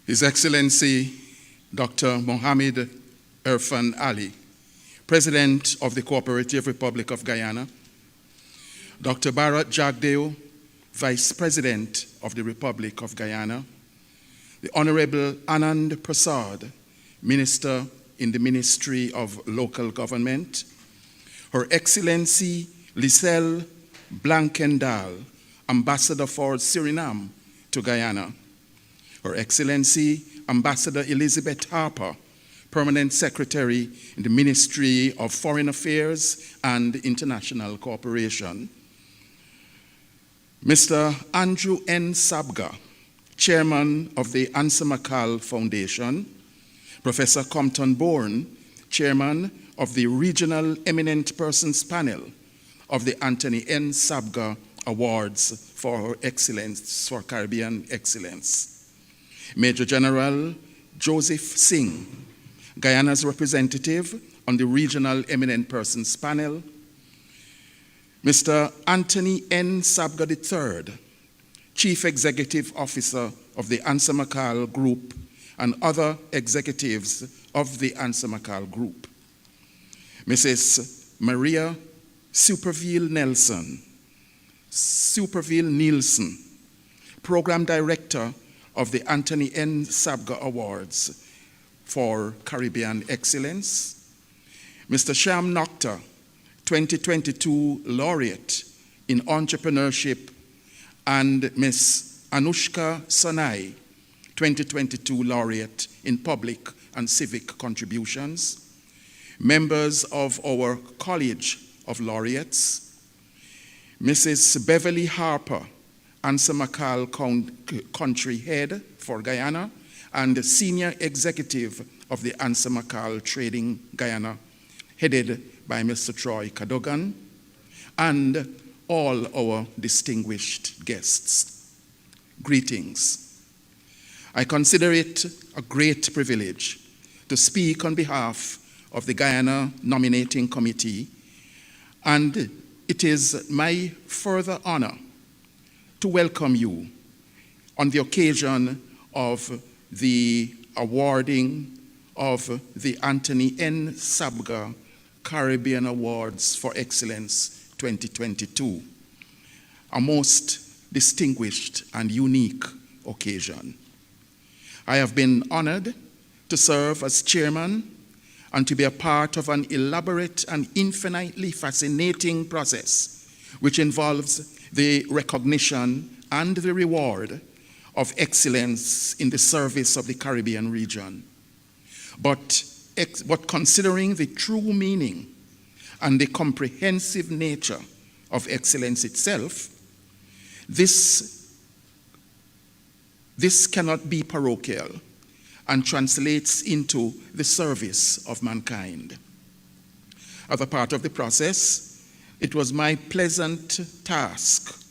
His Excellency Dr. Mohammed Irfaan Ali, President of the Cooperative Republic of Guyana, Dr. Bharat Jagdeo, Vice President of the Republic of Guyana, the Honorable Anand Prasad, Minister in the Ministry of Local Government, Her Excellency Lisel Blankendal, Ambassador for Suriname to Guyana, Her Excellency Ambassador Elizabeth Harper, Permanent Secretary in the Ministry of Foreign Affairs and International Cooperation, Mr. Andrew N. Sabga, Chairman of the Ansa McCall Foundation, Professor Compton Bourne, Chairman of the Regional Eminent Persons Panel of the Anthony N. Sabga Awards for Her Excellence, for Caribbean Excellence, Major General Joseph Singh, Guyana's representative on the Regional Eminent Persons Panel, Mr. Anthony N. Sabga III, Chief Executive Officer of the Ansa McCall Group, and other executives of the Ansa McCall Group, Mrs. Maria Superville Nielsen, Program Director of the Anthony N. Sabga Awards for Caribbean Excellence, Mr. Sham Nokta, 2022 Laureate in Entrepreneurship, and Ms. Anushka Sanai, 2022 Laureate in Public and Civic Contributions, members of our College of Laureates, Mrs. Beverly Harper, Ansa McCall Country Head for Guyana, and the Senior Executive of the Ansa McCall Trading Guyana, headed by Mr. Troy Cadogan, and all our distinguished guests. Greetings. I consider it a great privilege to speak on behalf of the Guyana Nominating Committee, and it is my further honor to welcome you on the occasion of the awarding of the Anthony N. Sabga Caribbean Awards for Excellence 2022, a most distinguished and unique occasion. I have been honored to serve as chairman and to be a part of an elaborate and infinitely fascinating process which involves the recognition and the reward of excellence in the service of the Caribbean region. But considering the true meaning and the comprehensive nature of excellence itself, this cannot be parochial and translates into the service of mankind. As a part of the process, it was my pleasant task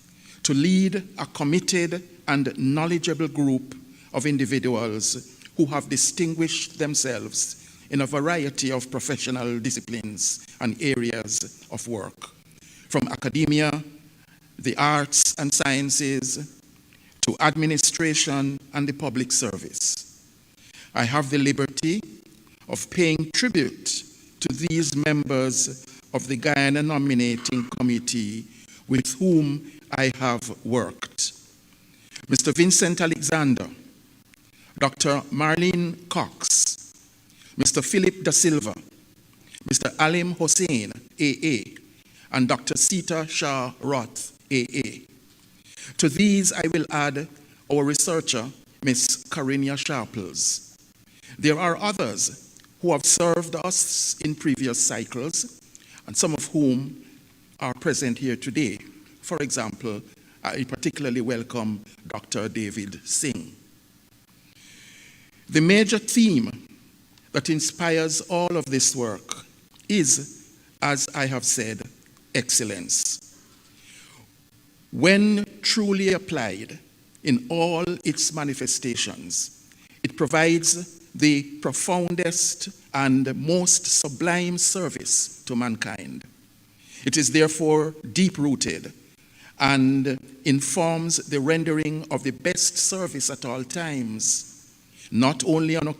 to lead a committed and knowledgeable group of individuals who have distinguished themselves in a variety of professional disciplines and areas of work, from academia, the arts and sciences, to administration and the public service. I have the liberty of paying tribute to these members of the Guyana Nominating Committee with whom I have worked. Mr. Vincent Alexander, Dr. Marlene Cox, Mr. Philip Da Silva, Mr. Alim Hossein, AA, and Dr. Sita Shah Roth, AA. To these I will add our researcher, Ms. Carinia Sharples. There are others who have served us in previous cycles, and some of whom are present here today. For example, I particularly welcome Dr. David Singh. The major theme that inspires all of this work is, as I have said, excellence. When truly applied in all its manifestations, it provides the profoundest and most sublime service to mankind. It is therefore deep-rooted and informs the rendering of the best service at all times, not only on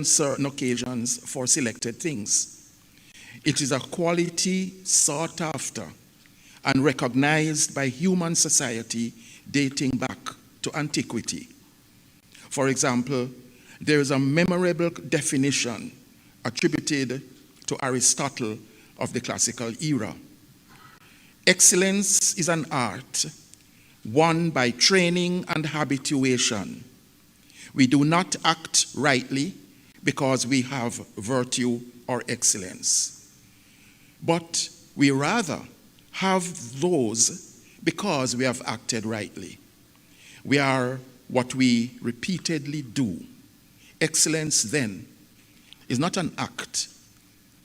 certain occasions for selected things. It is a quality sought after and recognized by human society dating back to antiquity. For example, there is a memorable definition attributed to Aristotle of the classical era. Excellence is an art won by training and habituation. We do not act rightly because we have virtue or excellence, but we rather have those because we have acted rightly. We are what we repeatedly do. Excellence, then, is not an act,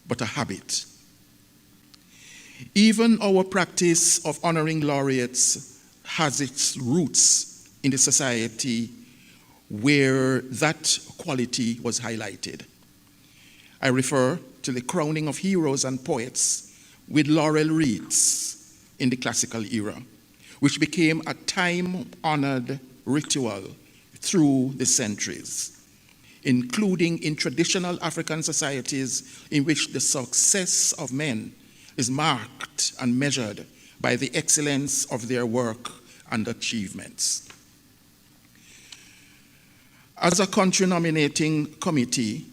but a habit. Even our practice of honoring laureates has its roots in the society where that quality was highlighted. I refer to the crowning of heroes and poets with laurel wreaths in the classical era, which became a time-honored ritual through the centuries, including in traditional African societies in which the success of men is marked and measured by the excellence of their work and achievements. As a country nominating committee,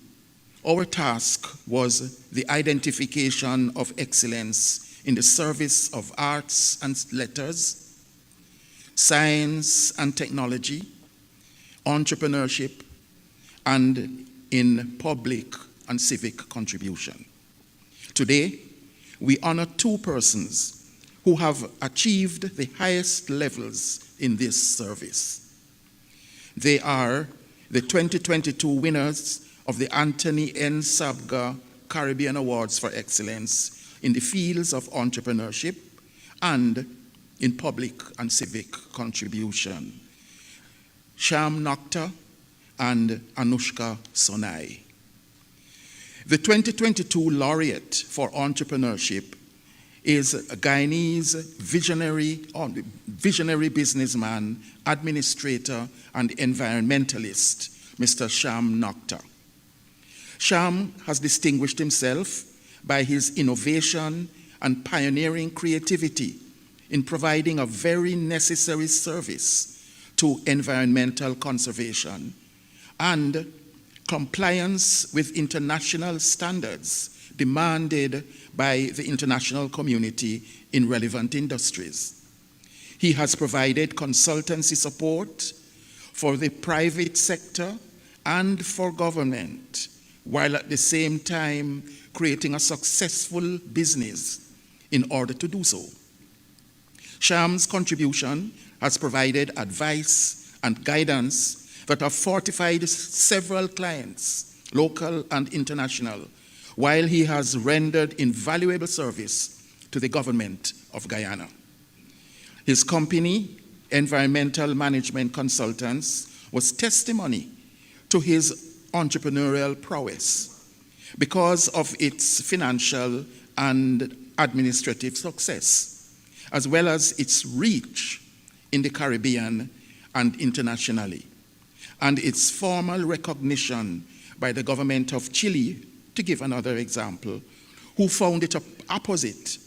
our task was the identification of excellence in the service of arts and letters, science and technology, entrepreneurship, and in public and civic contribution. Today, we honor two persons who have achieved the highest levels in this service. They are the 2022 winners of the Anthony N. Sabga Caribbean Awards for Excellence in the fields of entrepreneurship and in public and civic contribution, Sham Nokta and Anushka Sonai. The 2022 laureate for entrepreneurship is a Guyanese visionary businessman, administrator, and environmentalist, Mr. Sham Nokta. Sham has distinguished himself by his innovation and pioneering creativity in providing a very necessary service to environmental conservation and compliance with international standards demanded by the international community in relevant industries. He has provided consultancy support for the private sector and for government, while at the same time creating a successful business in order to do so. Sham's contribution has provided advice and guidance that have fortified several clients, local and international, while he has rendered invaluable service to the government of Guyana. His company, Environmental Management Consultants, was testimony to his entrepreneurial prowess because of its financial and administrative success, as well as its reach in the Caribbean and internationally, and its formal recognition by the government of Chile, to give another example, who found it apposite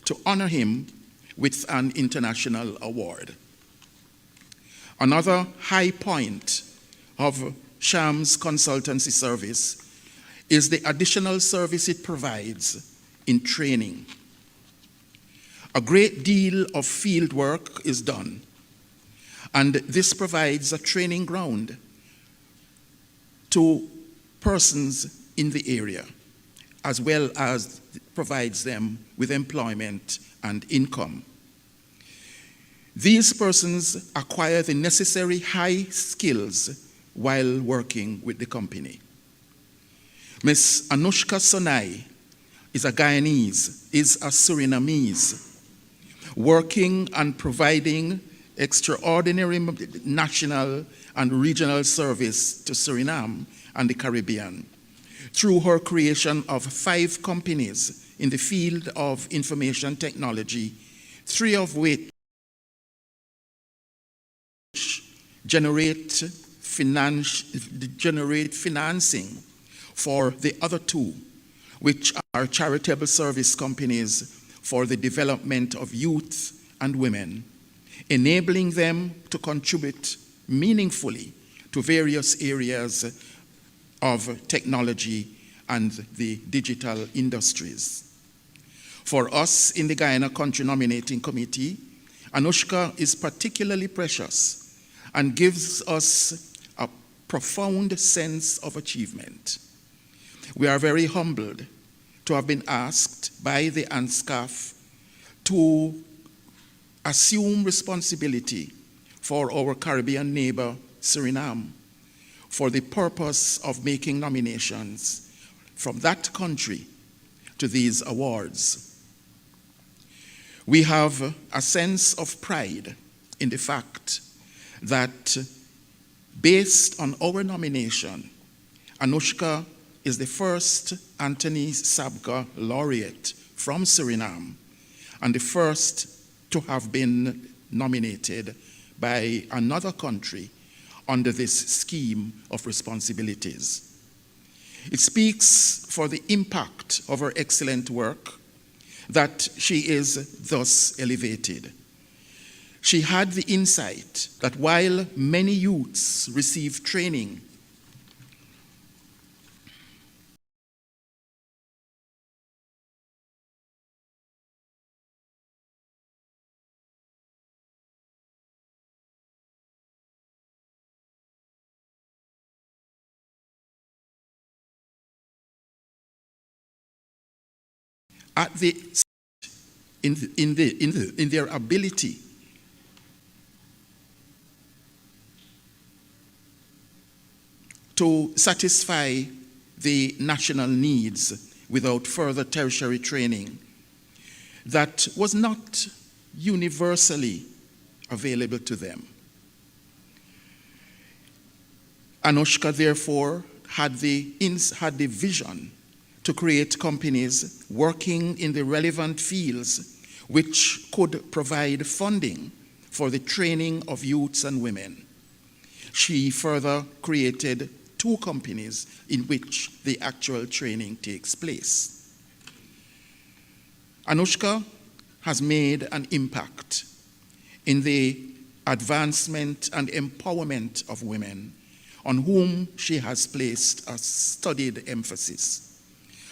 to honor him with an international award. Another high point of Sham's consultancy service is the additional service it provides in training. A great deal of field work is done, and this provides a training ground to persons in the area, as well as provides them with employment and income. These persons acquire the necessary high skills while working with the company. Ms. Anushka Sonai is a Surinamese, working and providing extraordinary national and regional service to Suriname and the Caribbean through her creation of 5 companies in the field of information technology, 3 of which generate financing for the other two, which are charitable service companies for the development of youth and women, enabling them to contribute meaningfully to various areas of technology and the digital industries. For us in the Guyana Country Nominating Committee, Anushka is particularly precious and gives us a profound sense of achievement. We are very humbled to have been asked by the ANSCAF to assume responsibility for our Caribbean neighbor, Suriname, for the purpose of making nominations from that country to these awards. We have a sense of pride in the fact that based on our nomination, Anushka is the first Anthony Sabga laureate from Suriname and the first to have been nominated by another country under this scheme of responsibilities. It speaks for the impact of her excellent work that she is thus elevated. She had the insight that while many youths receive training at the in their ability to satisfy the national needs without further tertiary training that was not universally available to them. Anushka, therefore, had the vision to create companies working in the relevant fields which could provide funding for the training of youths and women. She further created 2 companies in which the actual training takes place. Anushka has made an impact in the advancement and empowerment of women, on whom she has placed a studied emphasis.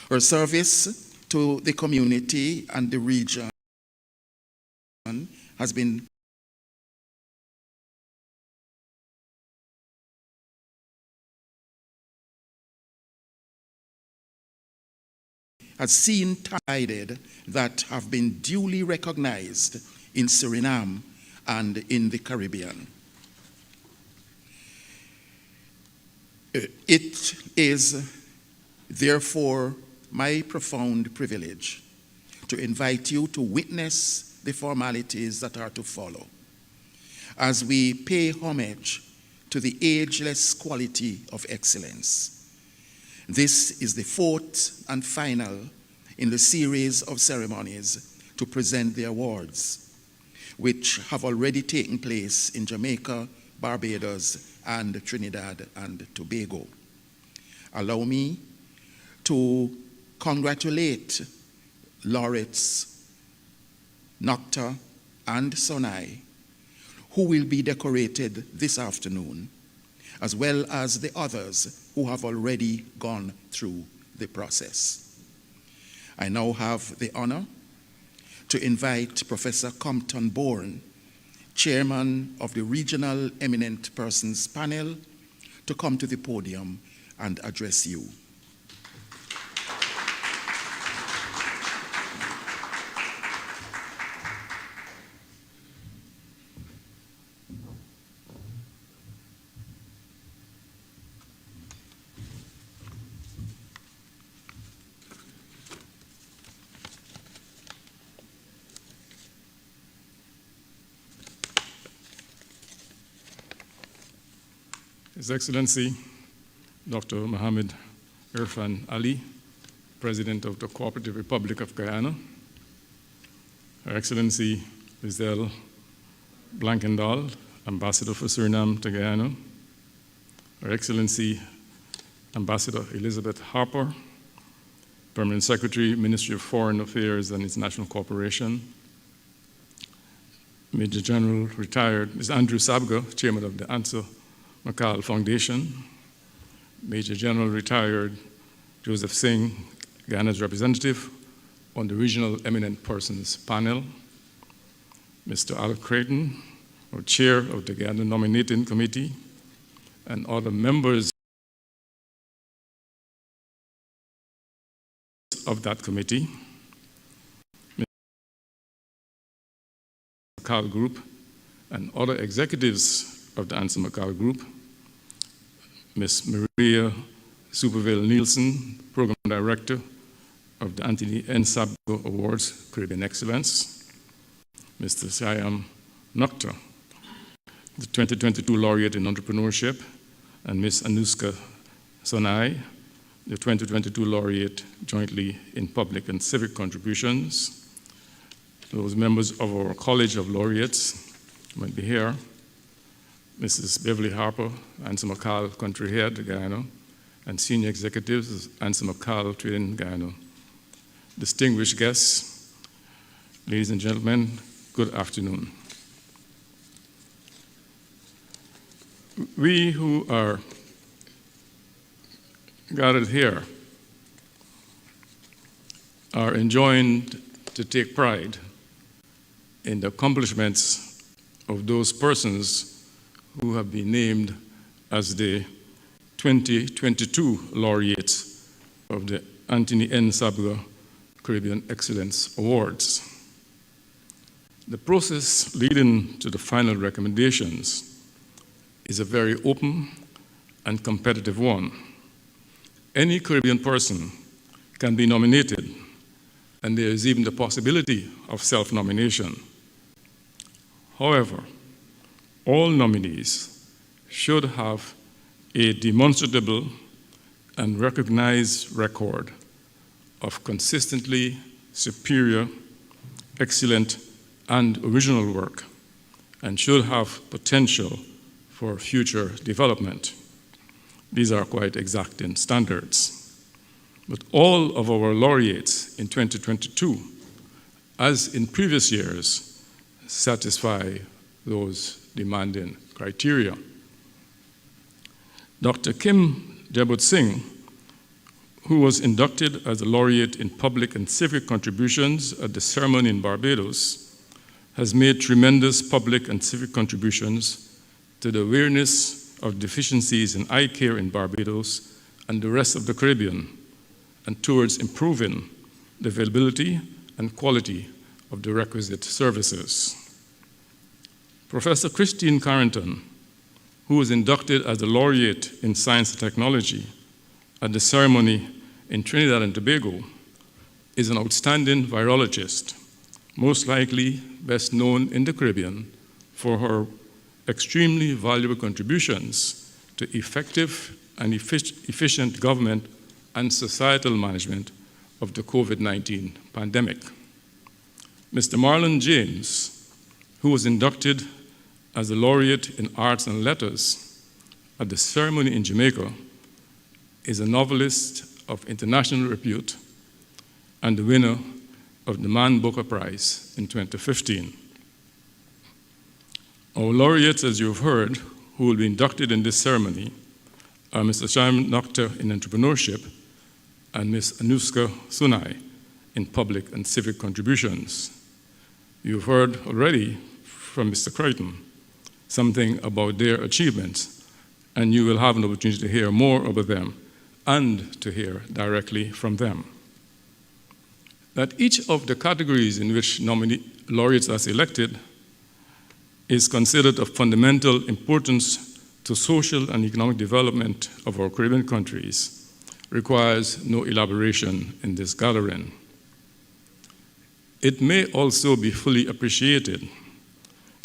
Her service to the community and the region has seen tide that have been duly recognized in Suriname and in the Caribbean. It is therefore my profound privilege to invite you to witness the formalities that are to follow as we pay homage to the ageless quality of excellence. This is the 4th and final in the series of ceremonies to present the awards, which have already taken place in Jamaica, Barbados, and Trinidad and Tobago. Allow me to congratulate laureates Nocta and Sonai, who will be decorated this afternoon, as well as the others who have already gone through the process. I now have the honor to invite Professor Compton Bourne, Chairman of the Regional Eminent Persons Panel, to come to the podium and address you. His Excellency, Dr. Mohammed Irfaan Ali, President of the Cooperative Republic of Guyana, Her Excellency Lizelle Blankendal, Ambassador for Suriname to Guyana, Her Excellency Ambassador Elizabeth Harper, Permanent Secretary, Ministry of Foreign Affairs and International Cooperation, Major General retired Mr. Andrew Sabga, Chairman of the Ansel McCall Foundation, Major General retired Joseph Singh, Guyana's representative on the Regional Eminent Persons Panel, Mr. Al Creighton, or Chair of the Guyana Nominating Committee, and other members of that committee, Mr. McCall Group, and other executives of the Ansel McCall Group, Ms. Maria Superville Nielsen, Program Director of the Anthony N. Sabgo Awards, Caribbean Excellence, Mr. Siam Nokta, the 2022 Laureate in Entrepreneurship, and Ms. Anuska Sonai, the 2022 Laureate jointly in Public and Civic Contributions. Those members of our College of Laureates might be here. Mrs. Beverly Harper, Ansel McCall Country Head, Guyana, and senior executives, Ansel McCall, Trading Guyana. Distinguished guests, ladies and gentlemen, good afternoon. We who are gathered here are enjoined to take pride in the accomplishments of those persons who have been named as the 2022 laureates of the Anthony N. Sabga Caribbean Excellence Awards. The process leading to the final recommendations is a very open and competitive one. Any Caribbean person can be nominated, and there is even the possibility of self-nomination. However, all nominees should have a demonstrable and recognized record of consistently superior, excellent, and original work, and should have potential for future development. These are quite exacting standards. But all of our laureates in 2022, as in previous years, satisfy those demanding criteria. Dr. Kim Jabut Singh, who was inducted as a laureate in public and civic contributions at the ceremony in Barbados, has made tremendous public and civic contributions to the awareness of deficiencies in eye care in Barbados and the rest of the Caribbean, and towards improving the availability and quality of the requisite services. Professor Christine Carrington, who was inducted as a laureate in science and technology at the ceremony in Trinidad and Tobago, is an outstanding virologist, most likely best known in the Caribbean for her extremely valuable contributions to effective and efficient government and societal management of the COVID-19 pandemic. Mr. Marlon James, who was inducted as a laureate in arts and letters at the ceremony in Jamaica, is a novelist of international repute and the winner of the Man Booker Prize in 2015. Our laureates, as you've heard, who will be inducted in this ceremony are Mr. Sham Nokta in entrepreneurship and Ms. Anuska Sunai in public and civic contributions. You've heard already from Mr. Crichton something about their achievements, and you will have an opportunity to hear more about them and to hear directly from them. That each of the categories in which laureates are selected is considered of fundamental importance to social and economic development of our Caribbean countries requires no elaboration in this gathering. It may also be fully appreciated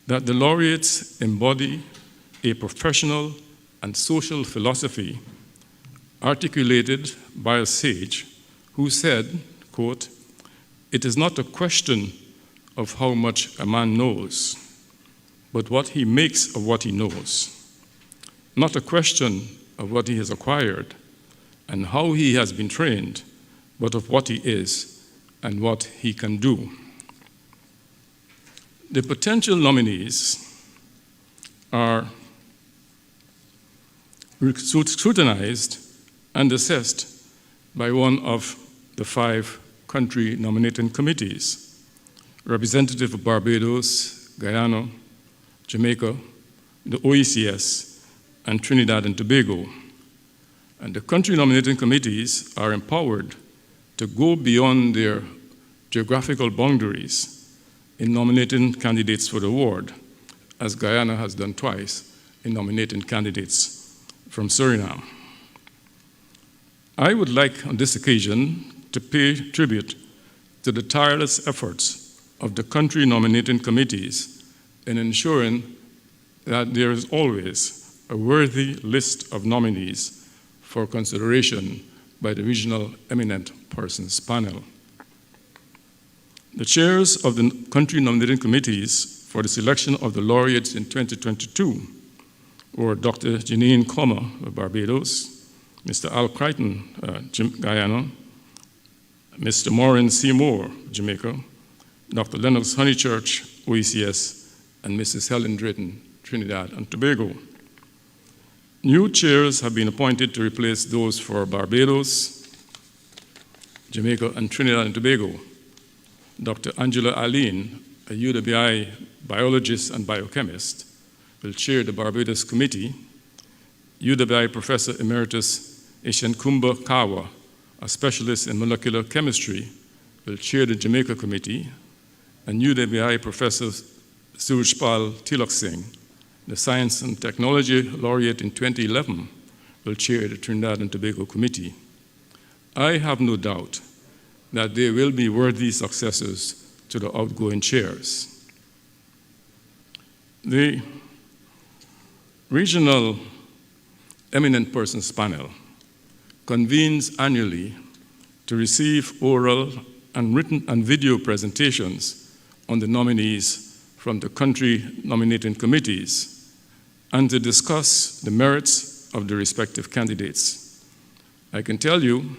that the laureates embody a professional and social philosophy articulated by a sage who said, quote, "It is not a question of how much a man knows, but what he makes of what he knows. Not a question of what he has acquired and how he has been trained, but of what he is and what he can do. The potential nominees are scrutinized and assessed by one of the 5 country nominating committees: representative of Barbados, Guyana, Jamaica, the OECS, and Trinidad and Tobago. And the country nominating committees are empowered to go beyond their geographical boundaries in nominating candidates for the award, as Guyana has done twice in nominating candidates from Suriname. I would like on this occasion to pay tribute to the tireless efforts of the country nominating committees in ensuring that there is always a worthy list of nominees for consideration by the Regional Eminent Persons Panel. The chairs of the country nominating committees for the selection of the laureates in 2022 were Dr. Janine Comer of Barbados, Mr. Al Crichton, Guyana, Mr. Maureen Seymour, Jamaica, Dr. Lennox Honeychurch, OECS, and Mrs. Helen Drayton, Trinidad and Tobago. New chairs have been appointed to replace those for Barbados, Jamaica, and Trinidad and Tobago. Dr. Angela Aline, a UWI biologist and biochemist, will chair the Barbados Committee. UWI Professor Emeritus Ishenkumba Kawa, a specialist in molecular chemistry, will chair the Jamaica Committee, and UWI Professor Surajpal Tilak Singh, the Science and Technology Laureate in 2011, will chair the Trinidad and Tobago Committee. I have no doubt that they will be worthy successors to the outgoing chairs. The Regional Eminent Persons Panel convenes annually to receive oral and written and video presentations on the nominees from the country nominating committees and to discuss the merits of the respective candidates. I can tell you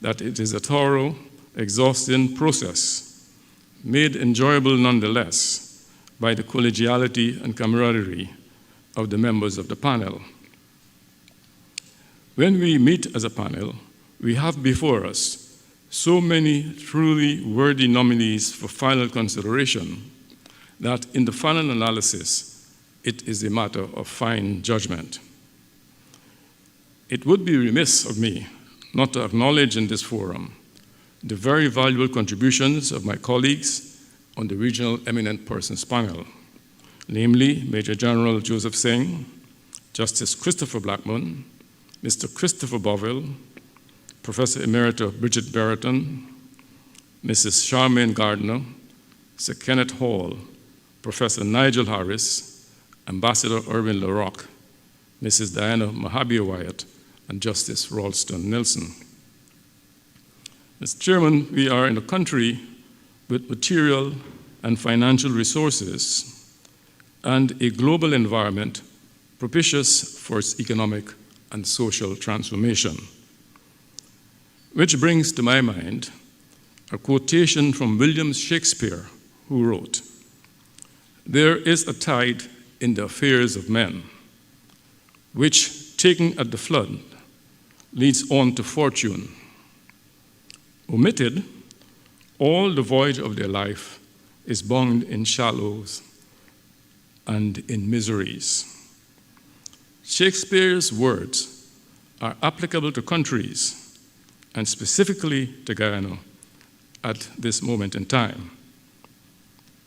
that it is a thorough, exhausting process, made enjoyable nonetheless by the collegiality and camaraderie of the members of the panel. When we meet as a panel, we have before us so many truly worthy nominees for final consideration that in the final analysis, it is a matter of fine judgment. It would be remiss of me not to acknowledge in this forum the very valuable contributions of my colleagues on the Regional Eminent Persons Panel, namely Major General Joseph Singh, Justice Christopher Blackmun, Mr. Christopher Boville, Professor Emerita Bridget Brereton, Mrs. Charmaine Gardner, Sir Kenneth Hall, Professor Nigel Harris, Ambassador Irwin LaRocque, Mrs. Diana Mahabir Wyatt, and Justice Ralston Nelson. Mr. Chairman, we are in a country with material and financial resources and a global environment propitious for its economic and social transformation. Which brings to my mind a quotation from William Shakespeare, who wrote, "There is a tide in the affairs of men, which, taken at the flood, leads on to fortune. Omitted, all the voyage of their life is bound in shallows and in miseries." Shakespeare's words are applicable to countries, and specifically to Guyana, at this moment in time.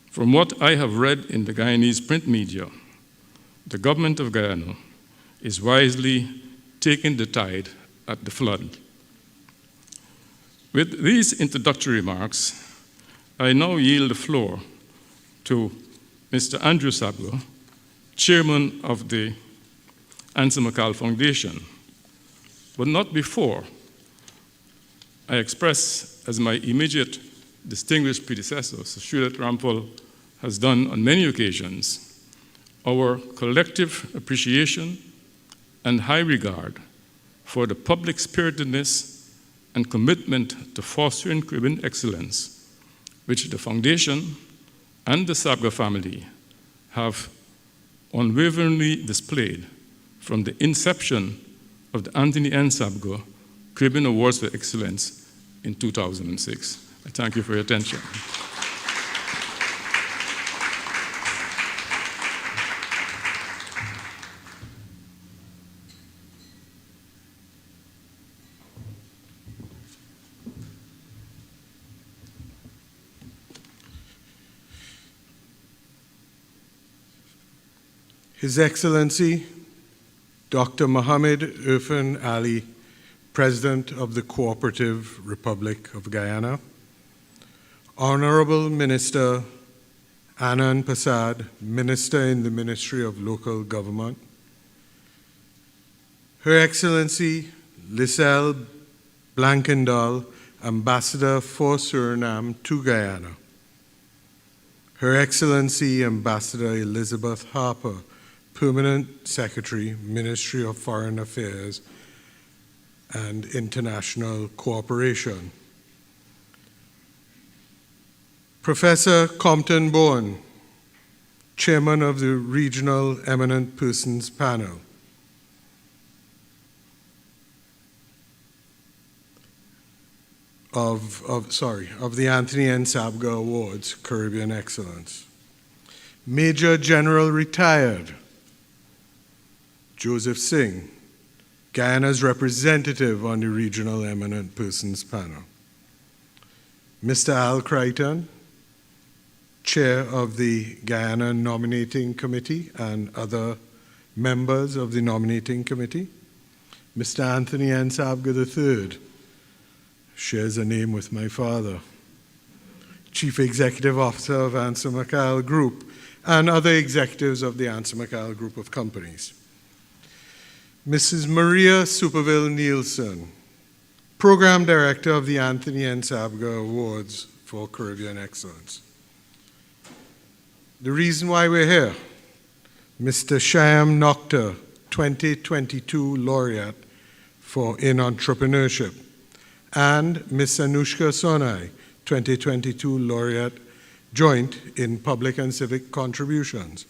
From what I have read in the Guyanese print media, the government of Guyana is wisely taking the tide at the flood. With these introductory remarks, I now yield the floor to Mr. Andrew Sabga, Chairman of the Anson McCall Foundation, but not before I express, as my immediate distinguished predecessor, Sir Shulat Rampal has done on many occasions, our collective appreciation and high regard for the public spiritedness and commitment to fostering Caribbean excellence, which the Foundation and the Sabga family have unwaveringly displayed from the inception of the Anthony N. Sabga Caribbean Awards for Excellence in 2006. I thank you for your attention. His Excellency, Dr. Mohammed Irfaan Ali, President of the Cooperative Republic of Guyana, Honorable Minister Anand Prasad, Minister in the Ministry of Local Government, Her Excellency Lisel Blankendal, Ambassador for Suriname to Guyana, Her Excellency Ambassador Elizabeth Harper, Permanent Secretary, Ministry of Foreign Affairs and International Cooperation, Professor Compton Bowen, Chairman of the Regional Eminent Persons Panel, of the Anthony N. Sabga Awards, Caribbean Excellence, Major General Retired Joseph Singh, Guyana's representative on the Regional Eminent Persons Panel, Mr. Al Crichton, Chair of the Guyana Nominating Committee and other members of the Nominating Committee, Mr. Anthony N. Sabga III, shares a name with my father, Chief Executive Officer of Ansa McAl Group, and other executives of the Ansa McAl Group of companies. Mrs. Maria Superville Nielsen, Program Director of the Anthony N. Sabga Awards for Caribbean Excellence. The reason why we're here, Mr. Shyam Nokta, 2022 Laureate in Entrepreneurship, and Ms. Anushka Sonai, 2022 Laureate Joint in Public and Civic Contributions.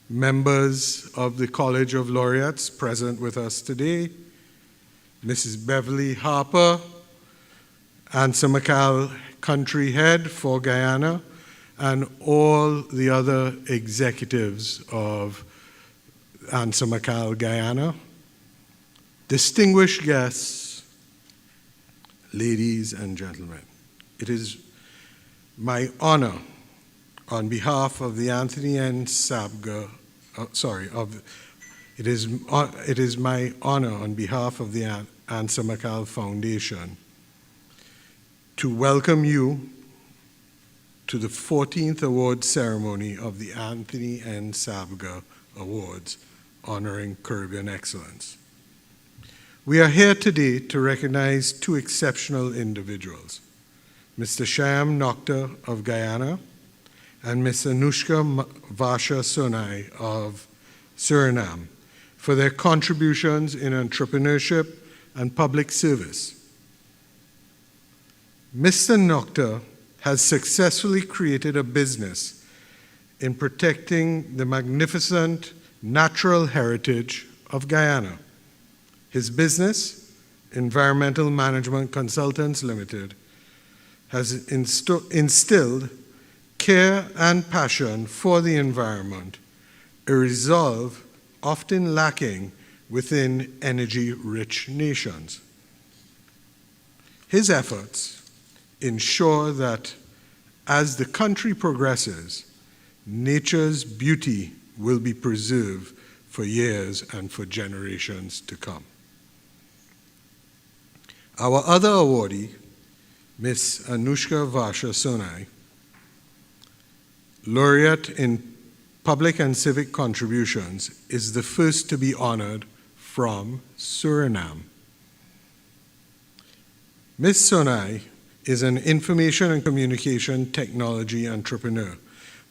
Members of the College of Laureates present with us today, Mrs. Beverly Harper, Ansa McAl Country Head for Guyana, and all the other executives of Ansa McAl Guyana, distinguished guests, ladies and gentlemen. It is my honor on behalf of the Anthony N. Sabga, it is my honor on behalf of the Ansa McAl Foundation to welcome you to the 14th award ceremony of the Anthony N. Sabga Awards, honoring Caribbean excellence. We are here today to recognize two exceptional individuals, Mr. Shyam Nokta of Guyana and Ms. Anushka Vasha Sonai of Suriname for their contributions in entrepreneurship and public service. Mr. Nokta has successfully created a business in protecting the magnificent natural heritage of Guyana. His business, Environmental Management Consultants Limited, has instilled care and passion for the environment, a resolve often lacking within energy-rich nations. His efforts ensure that as the country progresses, nature's beauty will be preserved for years and for generations to come. Our other awardee, Ms. Anushka Vasha Sonai, Laureate in Public and Civic Contributions, is the first to be honored from Suriname. Ms. Sonai is an information and communication technology entrepreneur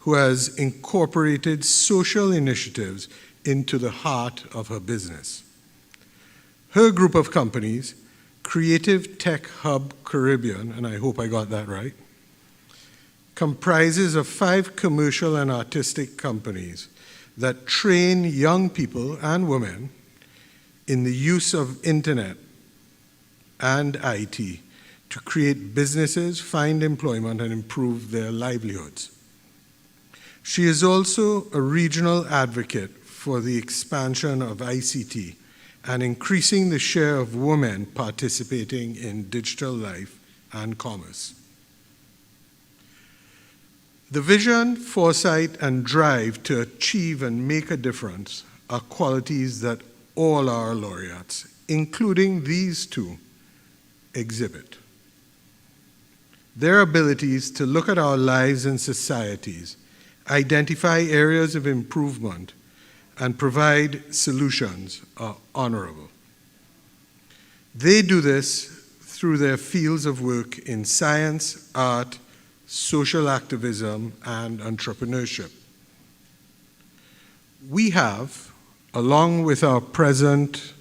who has incorporated social initiatives into the heart of her business. Her group of companies, Creative Tech Hub Caribbean, and I hope I got that right, comprises of 5 commercial and artistic companies that train young people and women in the use of internet and IT to create businesses, find employment, and improve their livelihoods. She is also a regional advocate for the expansion of ICT and increasing the share of women participating in digital life and commerce. The vision, foresight, and drive to achieve and make a difference are qualities that all our laureates, including these 2, exhibit. Their abilities to look at our lives and societies, identify areas of improvement, and provide solutions are honorable. They do this through their fields of work in science, art, social activism, and entrepreneurship. We have, along with our present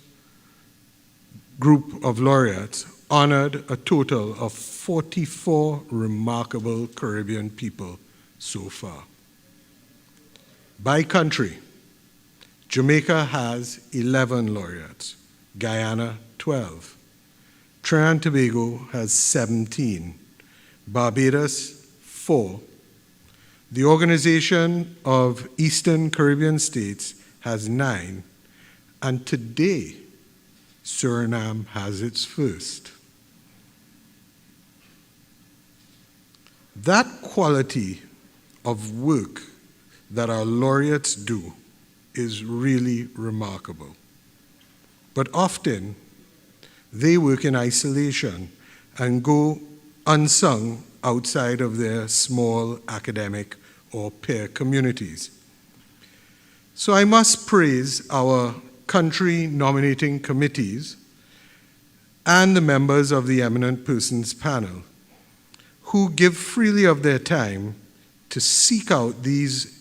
group of laureates, honored a total of 44 remarkable Caribbean people so far. By country, Jamaica has 11 laureates, Guyana 12, Trinidad and Tobago has 17, Barbados 4, the Organization of Eastern Caribbean States has 9, and today, Suriname has its first. That quality of work that our laureates do is really remarkable. But often, they work in isolation and go unsung outside of their small academic or peer communities. So I must praise our country nominating committees and the members of the Eminent Persons Panel who give freely of their time to seek out these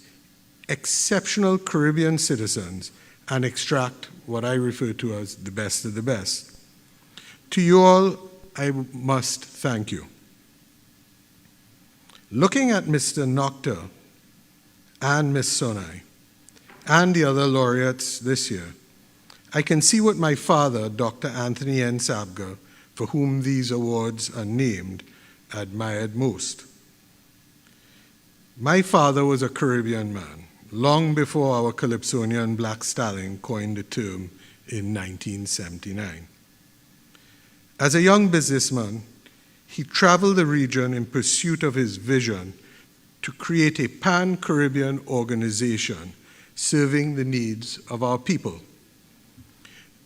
exceptional Caribbean citizens and extract what I refer to as the best of the best. To you all, I must thank you. Looking at Mr. Nocta and Ms. Sonai and the other laureates this year, I can see what my father, Dr. Anthony N. Sabga, for whom these awards are named, admired most. My father was a Caribbean man, long before our Calypsonian black stallion coined the term in 1979. As a young businessman, he traveled the region in pursuit of his vision to create a pan-Caribbean organization serving the needs of our people.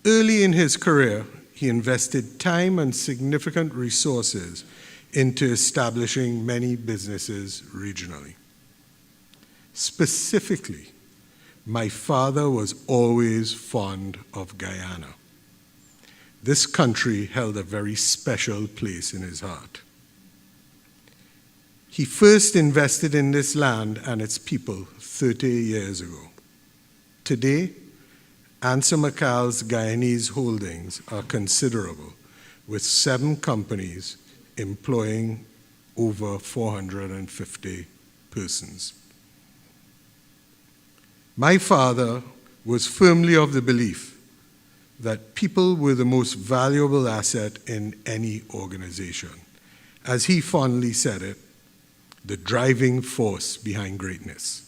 Early in his career, he invested time and significant resources into establishing many businesses regionally. Specifically, my father was always fond of Guyana. This country held a very special place in his heart. He first invested in this land and its people 30 years ago. Today, Answer McCall's Guyanese holdings are considerable, with 7 companies employing over 450 persons. My father was firmly of the belief that people were the most valuable asset in any organization. As he fondly said it, the driving force behind greatness.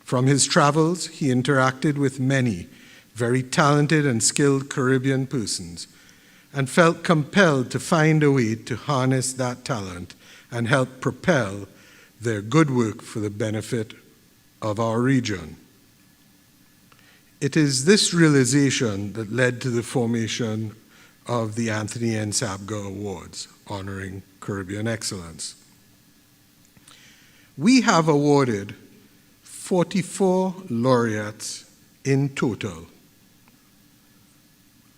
From his travels, he interacted with many very talented and skilled Caribbean persons and felt compelled to find a way to harness that talent and help propel their good work for the benefit of our region. It is this realization that led to the formation of the Anthony N. Sabga Awards, honoring Caribbean excellence. We have awarded 44 laureates in total,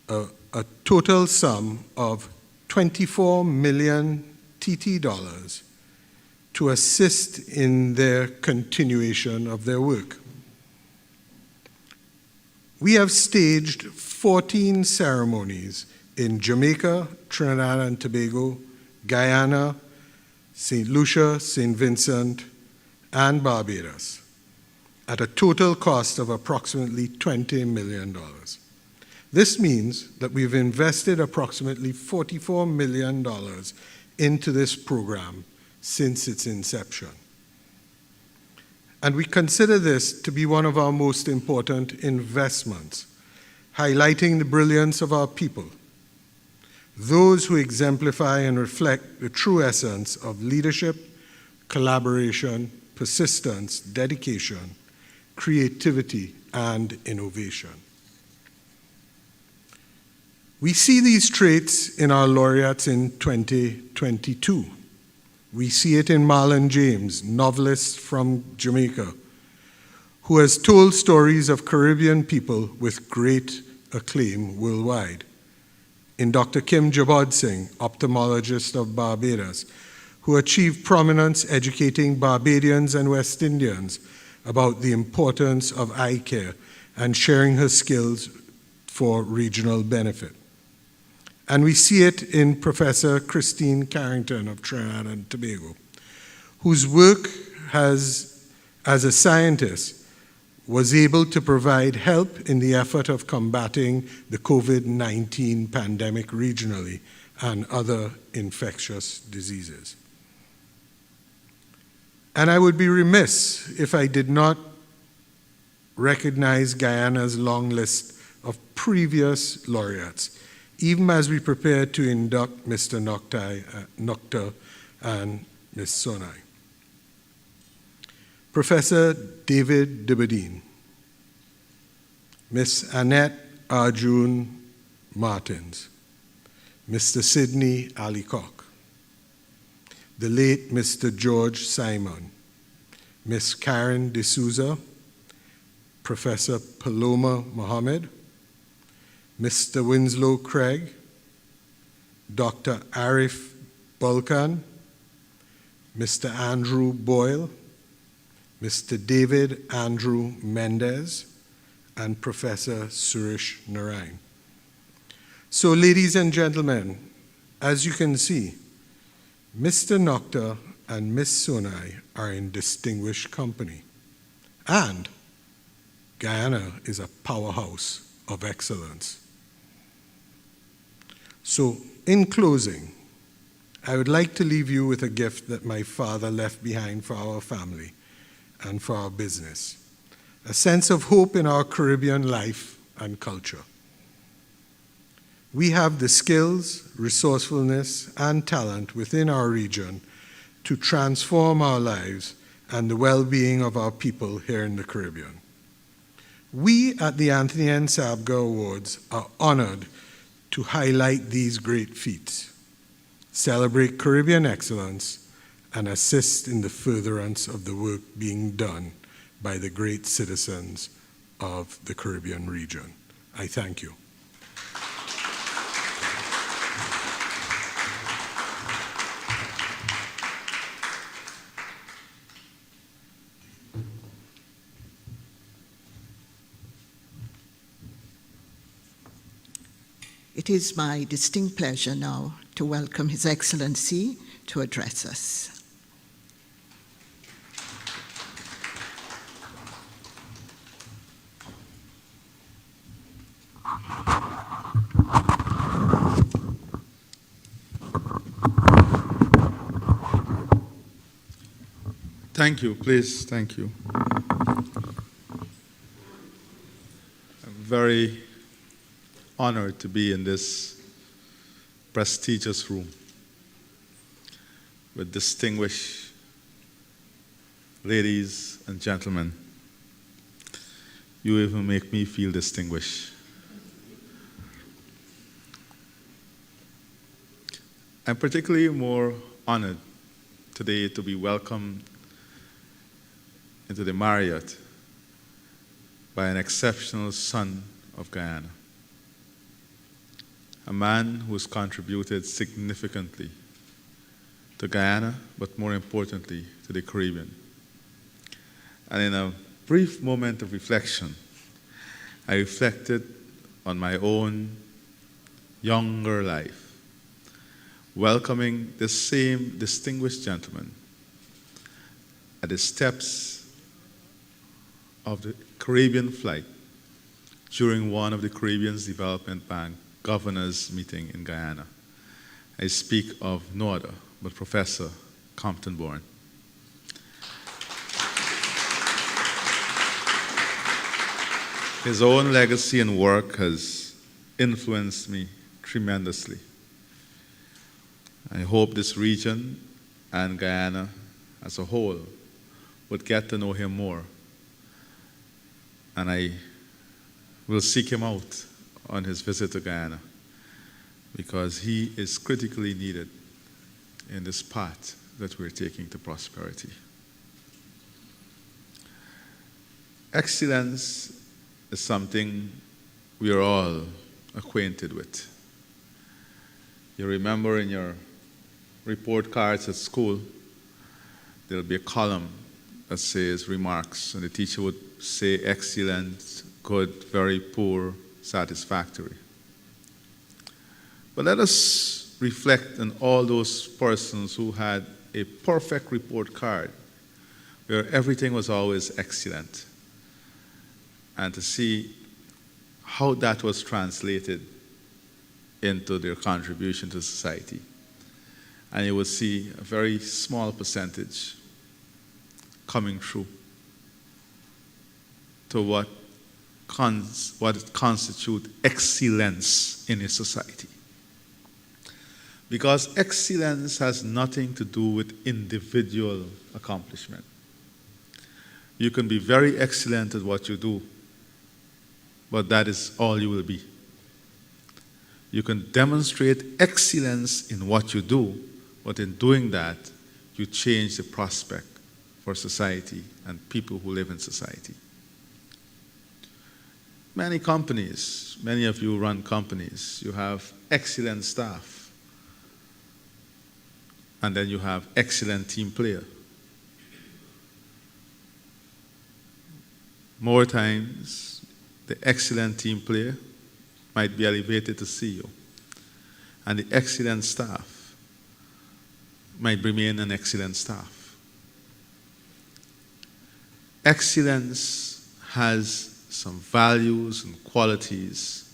a total sum of 24 million TT dollars, to assist in their continuation of their work. We have staged 14 ceremonies in Jamaica, Trinidad and Tobago, Guyana, St. Lucia, St. Vincent, and Barbados, at a total cost of approximately $20 million. This means that we've invested approximately $44 million into this program since its inception. And we consider this to be one of our most important investments, highlighting the brilliance of our people, those who exemplify and reflect the true essence of leadership, collaboration, persistence, dedication, creativity, and innovation. We see these traits in our laureates in 2022. We see it in Marlon James, novelist from Jamaica, who has told stories of Caribbean people with great acclaim worldwide. In Dr. Kim Jabod Singh, ophthalmologist of Barbados, who achieved prominence educating Barbadians and West Indians about the importance of eye care and sharing her skills for regional benefit. And we see it in Professor Christine Carrington of Trinidad and Tobago, whose work as a scientist was able to provide help in the effort of combating the COVID-19 pandemic regionally and other infectious diseases. And I would be remiss if I did not recognize Guyana's long list of previous laureates, even as we prepare to induct Mr. Nocta and Ms. Sonai. Professor David Dibadine, Ms. Annette Arjun Martins, Mr. Sidney Alicock, the late Mr. George Simon, Ms. Karen D'Souza, Professor Paloma Mohammed, Mr. Winslow Craig, Dr. Arif Bulkan, Mr. Andrew Boyle, Mr. David Andrew Mendez, and Professor Suresh Narayan. So, ladies and gentlemen, as you can see, Mr. Nocta and Ms. Sonai are in distinguished company. And Guyana is a powerhouse of excellence. So, in closing, I would like to leave you with a gift that my father left behind for our family and for our business, a sense of hope in our Caribbean life and culture. We have the skills, resourcefulness, and talent within our region to transform our lives and the well-being of our people here in the Caribbean. We at the Anthony N. Sabga Awards are honored to highlight these great feats, celebrate Caribbean excellence, and assist in the furtherance of the work being done by the great citizens of the Caribbean region. I thank you. It is my distinct pleasure now to welcome His Excellency to address us. Thank you, please, thank you. I'm very honored to be in this prestigious room with distinguished ladies and gentlemen. You even make me feel distinguished. I'm particularly more honored today to be welcomed into the Marriott by an exceptional son of Guyana, a man who has contributed significantly to Guyana, but more importantly, to the Caribbean. And in a brief moment of reflection, I reflected on my own younger life, welcoming the same distinguished gentleman at the steps of the Caribbean flight during one of the Caribbean's Development Bank governors' meeting in Guyana. I speak of no other but Professor Compton Bourne. His own legacy and work has influenced me tremendously. I hope this region and Guyana as a whole would get to know him more. And I will seek him out on his visit to Guyana because he is critically needed in this path that we're taking to prosperity. Excellence is something we are all acquainted with. You remember in your report cards at school, there'll be a column that says remarks, and the teacher would say excellent, good, very poor, satisfactory. But let us reflect on all those persons who had a perfect report card where everything was always excellent, and to see how that was translated into their contribution to society. And you will see a very small percentage coming through to what constitutes excellence in a society. Because excellence has nothing to do with individual accomplishment. You can be very excellent at what you do, but that is all you will be. You can demonstrate excellence in what you do, but in doing that, you change the prospect for society and people who live in society. Many companies, many of you run companies, you have excellent staff, and then you have excellent team player. More times, the excellent team player might be elevated to CEO, and the excellent staff might remain an excellent staff. Excellence has some values and qualities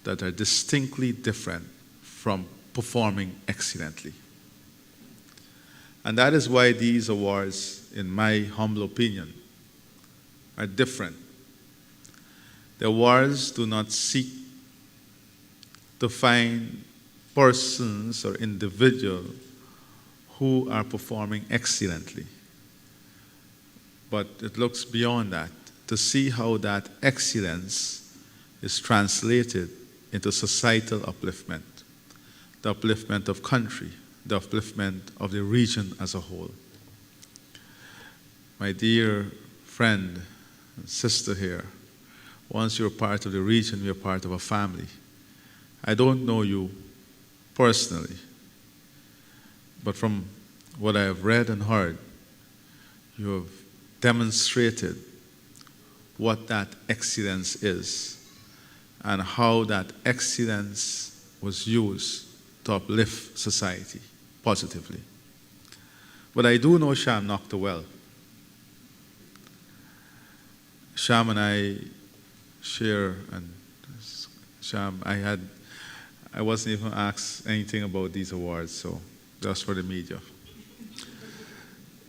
that are distinctly different from performing excellently. And that is why these awards, in my humble opinion, are different. The awards do not seek to find persons or individuals who are performing excellently, but it looks beyond that to see how that excellence is translated into societal upliftment, the upliftment of country, the upliftment of the region as a whole. My dear friend and sister here, once you're part of the region, you're part of a family. I don't know you personally, but from what I have read and heard, you have demonstrated what that excellence is and how that excellence was used to uplift society positively. But I do know Sham Nocta well. Sham and I share, and Sham, I wasn't even asked anything about these awards, so just for the media.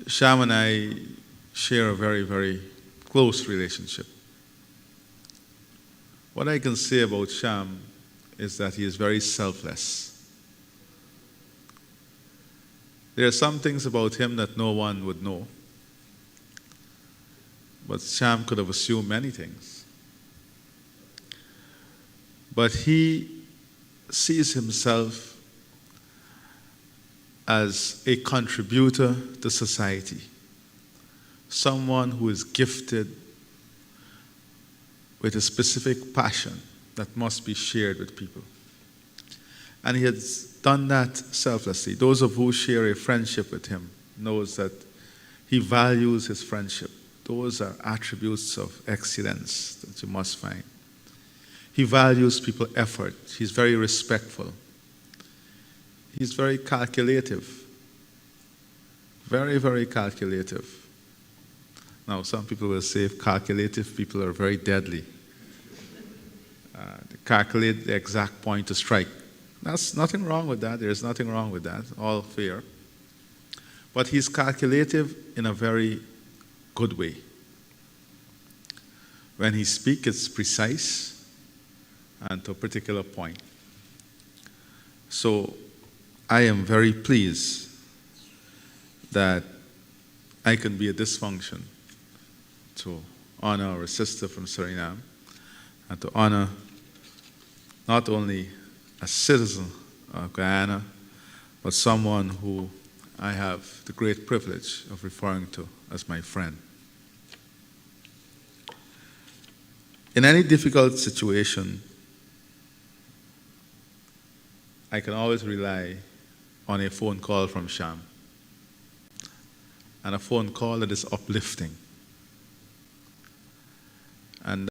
Sham and I share a very, very close relationship. What I can say about Sham is that he is very selfless. There are some things about him that no one would know, but Sham could have assumed many things. But he sees himself as a contributor to society, someone who is gifted with a specific passion that must be shared with people. And he has done that selflessly. Those of who share a friendship with him knows that he values his friendship. Those are attributes of excellence that you must find. He values people's effort. He's very respectful. He's very calculative. Very, very calculative. Now, some people will say calculative people are very deadly. They calculate the exact point to strike. There's nothing wrong with that. There's nothing wrong with that. All fair. But he's calculative in a very good way. When he speaks, it's precise and to a particular point. So I am very pleased that I can be a dysfunction to honor our sister from Suriname and to honor not only a citizen of Guyana, but someone who I have the great privilege of referring to as my friend. In any difficult situation, I can always rely on a phone call from Sham, and a phone call that is uplifting. And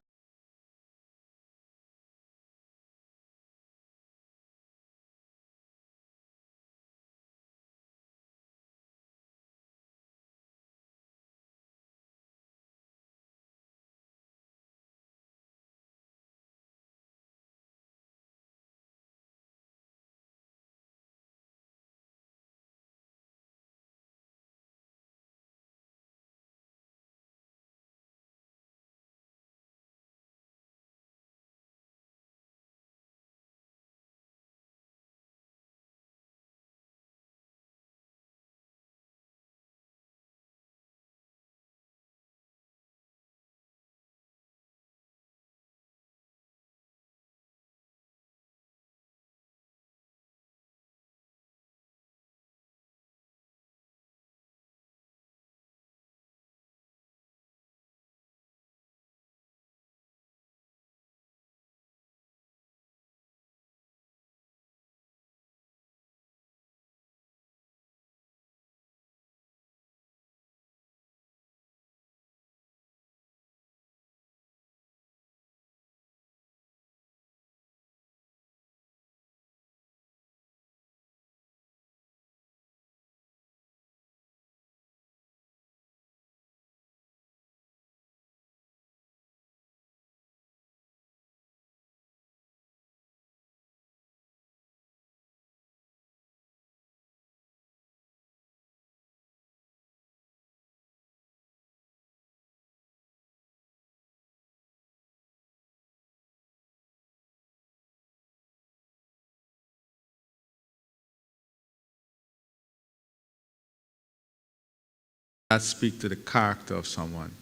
that speaks to the character of someone.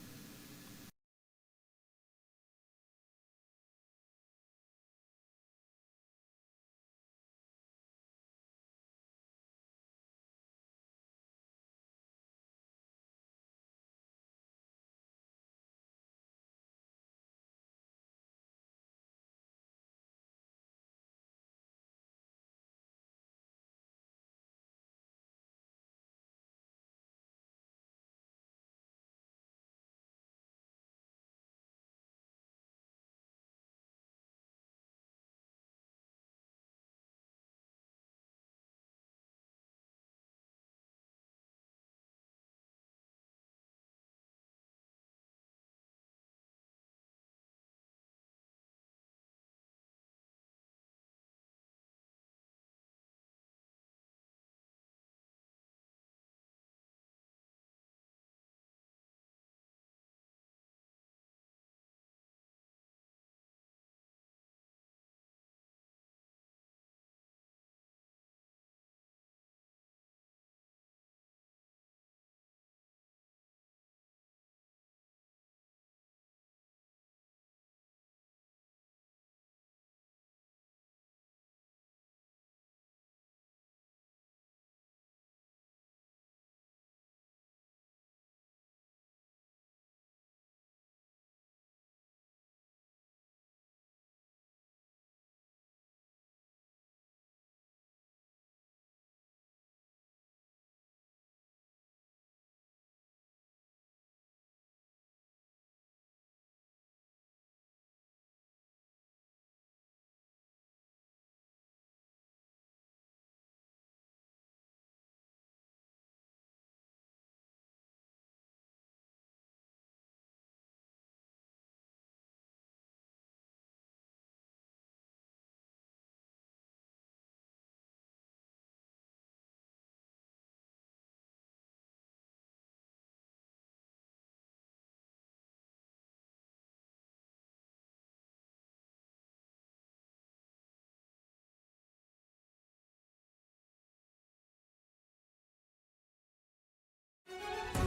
Thank you.